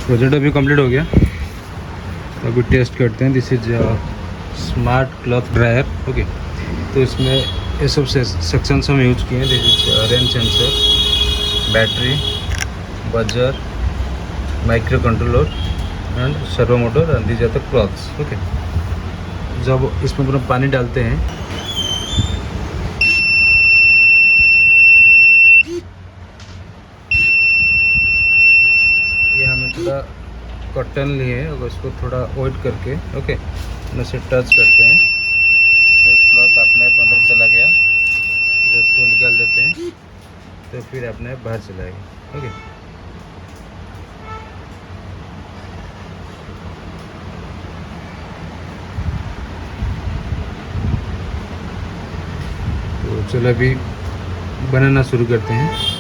Project अभी complete हो गया, तो अभी टेस्ट करते हैं। This is smart cloth dryer. Okay, तो इसमें ये सब सेक्शंस हम यूज किए हैं। This is rain sensor, battery, buzzer, microcontroller and servo motor and these are the clothes. Okay, जब इसमें पूरा पानी डालते हैं ये हमें थोड़ा कॉटन लिए और इसको थोड़ा वेट करके ओके से टच करते हैं, तो एक क्लॉथ अपने अंदर चला गया, तो उसको निकाल देते हैं, तो फिर अपने बाहर चलाएगा। ओके, तो चलो अभी बनाना शुरू करते हैं।